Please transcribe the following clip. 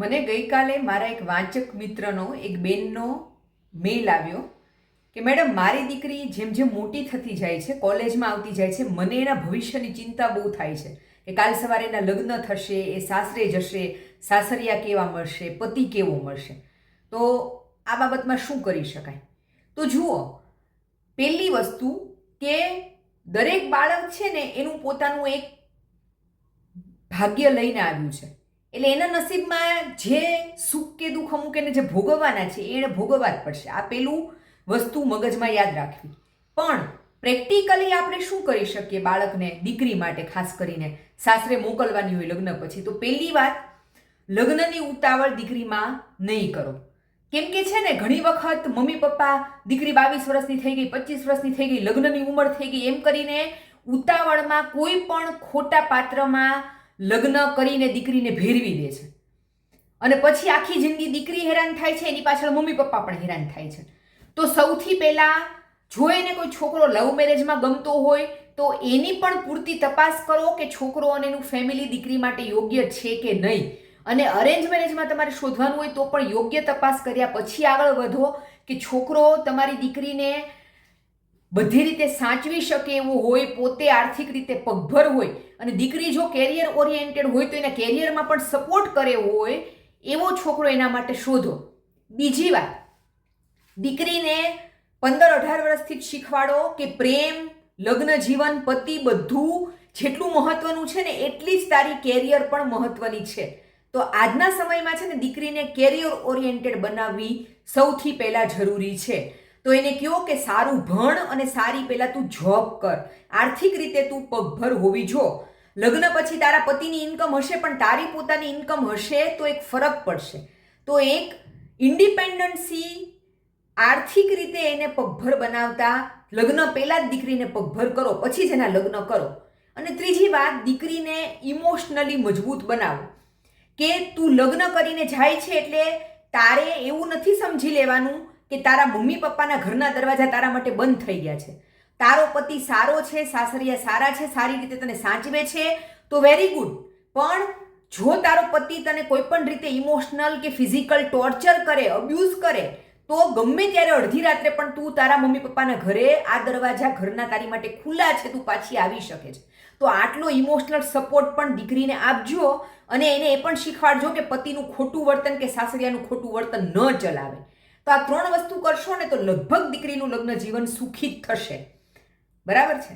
મને ગઈકાલે મારા એક વાંચક મિત્રનો એક બેનનો મેલ આવ્યો કે મેડમ મારી દીકરી જેમ જેમ મોટી થતી જાય છે, કોલેજમાં આવતી જાય છે, મને એના ભવિષ્યની ચિંતા બહુ થાય છે કે કાલ સવારે એના લગ્ન થશે, એ સાસરે જશે, સાસરિયા કેવા મળશે, પતિ કેવો મળશે, તો આ બાબતમાં શું કરી શકાય? તો જુઓ, પહેલી વસ્તુ કે દરેક બાળક છે ને એનું પોતાનું એક ભાગ્ય લઈને આવ્યું છે, એટલે એના નસીબમાં જે સુખ કે દુઃખ અમુક એને જે ભોગવવાના છે એને ભોગવવા જ પડશે. આ પેલું વસ્તુ મગજમાં યાદ રાખવી. પણ પ્રેક્ટિકલી આપણે શું કરી શકીએ બાળકને, દીકરી માટે ખાસ કરીને સાસરે મોકલવાની હોય લગ્ન પછી? તો પહેલી વાત, લગ્નની ઉતાવળ દીકરીમાં નહીં કરો. કેમ કે છે ને ઘણી વખત મમ્મી પપ્પા દીકરી 22 વર્ષની થઈ ગઈ, 25 વર્ષની થઈ ગઈ, લગ્નની ઉંમર થઈ ગઈ એમ કરીને ઉતાવળમાં કોઈ પણ ખોટા પાત્રમાં લગ્ન કરીને દીકરીને ભેરવી દે છે અને પછી આખી જિંદગી દીકરી હેરાન થાય છે, એની પાછળ મમ્મી પપ્પા પણ હેરાન થાય છે. તો સૌથી પહેલાં જો એને કોઈ છોકરો લવ મેરેજમાં ગમતો હોય તો એની પણ પૂરતી તપાસ કરો કે છોકરો અને એનું ફેમિલી દીકરી માટે યોગ્ય છે કે નહીં. અને અરેન્જ મેરેજમાં તમારે શોધવાનું હોય તો પણ યોગ્ય તપાસ કર્યા પછી આગળ વધો કે છોકરો તમારી દીકરીને બધી રીતે સાચવી શકે એવો હોય, પોતે આર્થિક રીતે પગભર હોય, અને દીકરી જો કેરિયર ઓરિએન્ટેડ હોય તો એના કેરિયરમાં પણ સપોર્ટ કરે હોય એવો છોકરો એના માટે શોધો. બીજી વાત, દીકરીને 15-18 વર્ષથી જ શીખવાડો કે પ્રેમ, લગ્ન જીવન, પતિ બધું જેટલું મહત્વનું છે ને એટલી જ તારી કેરિયર પણ મહત્વની છે. તો આજના સમયમાં છે ને દીકરીને કેરિયર ઓરિએન્ટેડ બનાવવી સૌથી પહેલાં જરૂરી છે. તો એને કહો કે સારું ભણ અને સારી પહેલાં તું જોબ કર, આર્થિક રીતે તું પગભર હોવી જો. લગ્ન પછી તારા પતિની ઇન્કમ હશે પણ તારી પોતાની ઇન્કમ હશે તો એક ફરક પડશે. તો એક ઇન્ડિપેન્ડન્સી, આર્થિક રીતે એને પગભર બનાવતા લગ્ન પહેલાં જ દીકરીને પગભર કરો, પછી જ એના લગ્ન કરો. અને ત્રીજી વાત, દીકરીને ઇમોશનલી મજબૂત બનાવો કે તું લગ્ન કરીને જાય છે એટલે તારે એવું નથી સમજી લેવાનું કે તારા મમ્મી પપ્પાના ઘરના દરવાજા તારા માટે બંધ થઈ ગયા છે. તારો પતિ સારો છે, સાસરિયા સારા છે, સારી રીતે તને સાચવે છે તો વેરી ગુડ. પણ જો તારો પતિ તને કોઈ પણ રીતે ઇમોશનલ કે ફિઝિકલ ટોર્ચર કરે, અબ્યુઝ કરે, તો ગમે ત્યારે અડધી રાત્રે પણ તું તારા મમ્મી પપ્પાના ઘરે, આ દરવાજા ઘરના તારી માટે ખુલ્લા છે, તું પાછી આવી શકે છે. તો આટલો ઇમોશનલ સપોર્ટ પણ દીકરીને આપજો અને એને એ પણ શીખવાડજો કે પતિનું ખોટું વર્તન કે સાસરિયાનું ખોટું વર્તન ન ચલાવે. તો આ 3 વસ્તુ કરશો ને તો લગભગ દીકરીનું લગ્ન જીવન સુખી જ થશે. બરાબર છે?